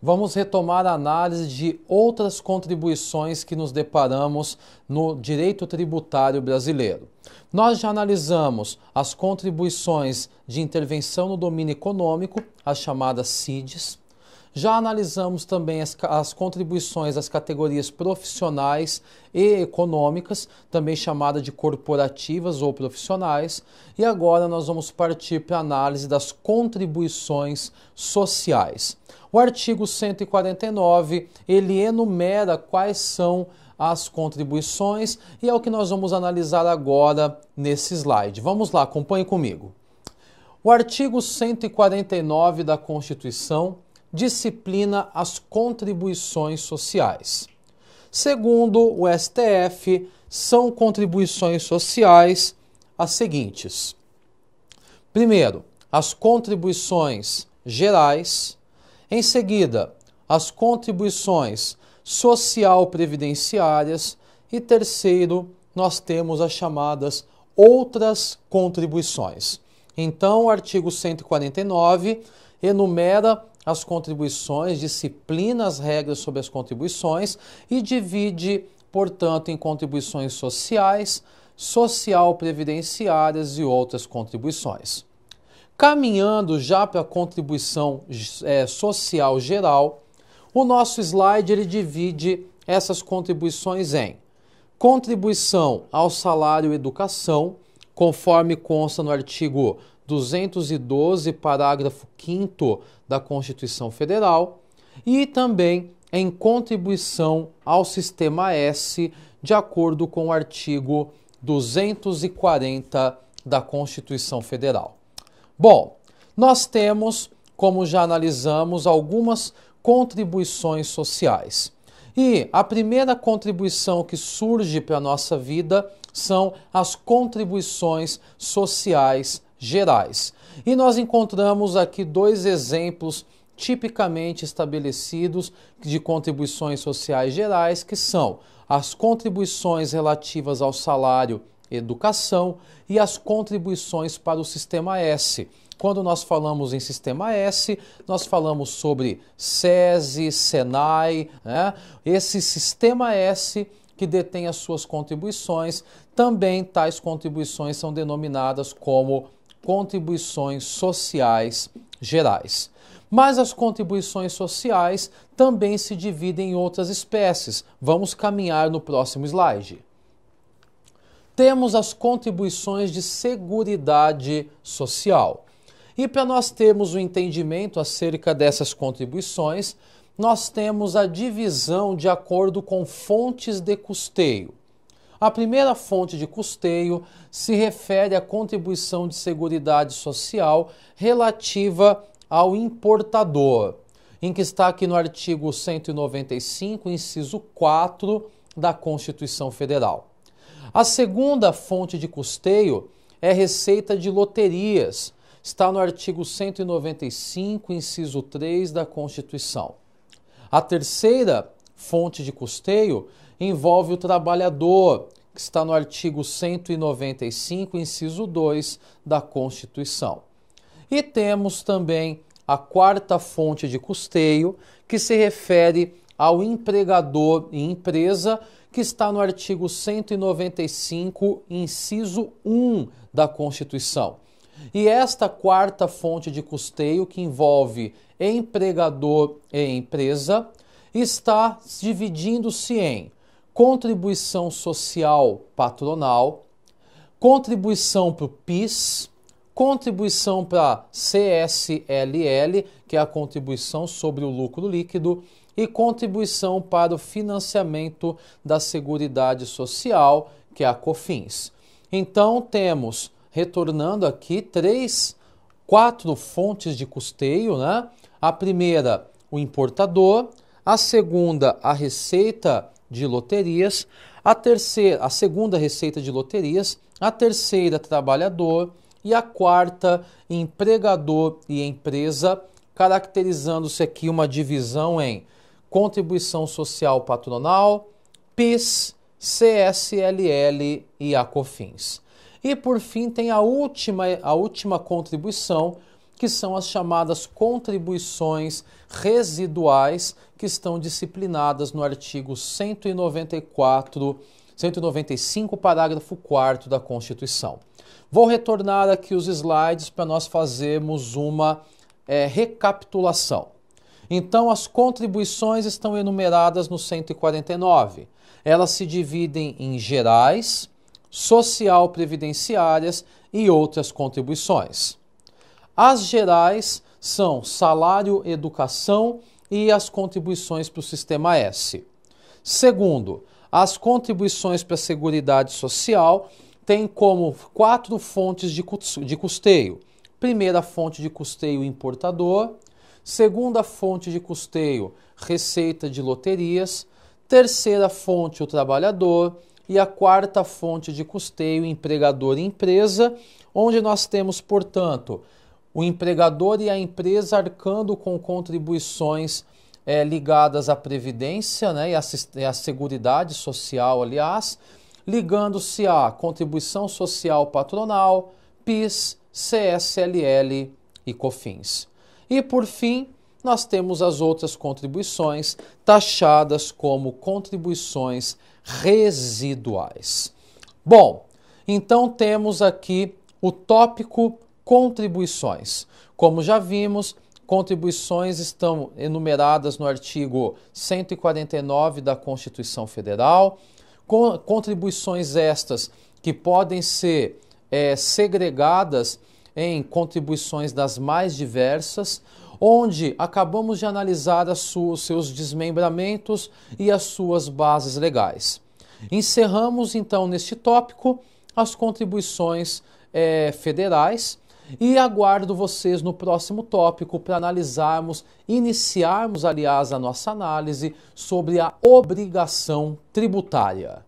vamos retomar a análise de outras contribuições que nos deparamos no direito tributário brasileiro. Nós já analisamos as contribuições de intervenção no domínio econômico, as chamadas CIDs. Já analisamos também as contribuições das categorias profissionais e econômicas, também chamada de corporativas ou profissionais, e agora nós vamos partir para a análise das contribuições sociais. O artigo 149, ele enumera quais são as contribuições e é o que nós vamos analisar agora nesse slide. Vamos lá, acompanhe comigo. O artigo 149 da Constituição disciplina as contribuições sociais. Segundo o STF, são contribuições sociais as seguintes. Primeiro, as contribuições gerais. Em seguida, as contribuições social-previdenciárias. E terceiro, nós temos as chamadas outras contribuições. Então, o artigo 149 enumera as contribuições, disciplina as regras sobre as contribuições e divide, portanto, em contribuições sociais, social-previdenciárias e outras contribuições. Caminhando já para a contribuição social geral, o nosso slide ele divide essas contribuições em contribuição ao salário e educação, conforme consta no artigo 212, parágrafo 5º da Constituição Federal, e também em contribuição ao Sistema S, de acordo com o artigo 240 da Constituição Federal. Bom, nós temos, como já analisamos, algumas contribuições sociais. E a primeira contribuição que surge para a nossa vida são as contribuições sociais gerais. E nós encontramos aqui dois exemplos tipicamente estabelecidos de contribuições sociais gerais, que são as contribuições relativas ao salário e educação e as contribuições para o Sistema S. Quando nós falamos em Sistema S, nós falamos sobre SESI, SENAI, né? Esse Sistema S que detém as suas contribuições, também tais contribuições são denominadas como contribuições sociais gerais. Mas as contribuições sociais também se dividem em outras espécies. Vamos caminhar no próximo slide. Temos as contribuições de seguridade social. E para nós termos o entendimento acerca dessas contribuições, nós temos a divisão de acordo com fontes de custeio. A primeira fonte de custeio se refere à contribuição de seguridade social relativa ao importador, em que está aqui no artigo 195, inciso 4 da Constituição Federal. A segunda fonte de custeio é receita de loterias, está no artigo 195, inciso 3 da Constituição. A terceira fonte de custeio envolve o trabalhador, que está no artigo 195, inciso 2 da Constituição. E temos também a quarta fonte de custeio, que se refere ao empregador e empresa, que está no artigo 195, inciso 1 da Constituição. E esta quarta fonte de custeio, que envolve empregador e empresa, está dividindo-se em contribuição social patronal, contribuição para o PIS, contribuição para CSLL, que é a contribuição sobre o lucro líquido, e contribuição para o financiamento da Seguridade Social, que é a COFINS. Então temos, retornando aqui, quatro fontes de custeio, né? A primeira, o importador, a segunda, a receita de loterias, a segunda, receita de loterias, a terceira, trabalhador, e a quarta, empregador e empresa, caracterizando-se aqui uma divisão em contribuição social patronal, PIS, CSLL e a COFINS. E por fim tem a última contribuição, que são as chamadas contribuições residuais, que estão disciplinadas no artigo 195, parágrafo 4º da Constituição. Vou retornar aqui os slides para nós fazermos uma recapitulação. Então, as contribuições estão enumeradas no 149. Elas se dividem em gerais, social-previdenciárias e outras contribuições. As gerais são salário, educação e as contribuições para o Sistema S. Segundo, as contribuições para a Seguridade Social têm como 4 fontes de custeio. Primeira fonte de custeio, importador. Segunda fonte de custeio, receita de loterias. Terceira fonte, o trabalhador. E a quarta fonte de custeio, empregador e empresa, onde nós temos, portanto, o empregador e a empresa arcando com contribuições ligadas à Previdência, né, e à Seguridade Social, aliás, ligando-se à Contribuição Social Patronal, PIS, CSLL e COFINS. E, por fim, nós temos as outras contribuições taxadas como contribuições residuais. Bom, então temos aqui o tópico contribuições. Como já vimos, contribuições estão enumeradas no artigo 149 da Constituição Federal, contribuições estas que podem ser segregadas em contribuições das mais diversas, onde acabamos de analisar os seus desmembramentos e as suas bases legais. Encerramos então neste tópico as contribuições federais e aguardo vocês no próximo tópico para iniciarmos, aliás, a nossa análise sobre a obrigação tributária.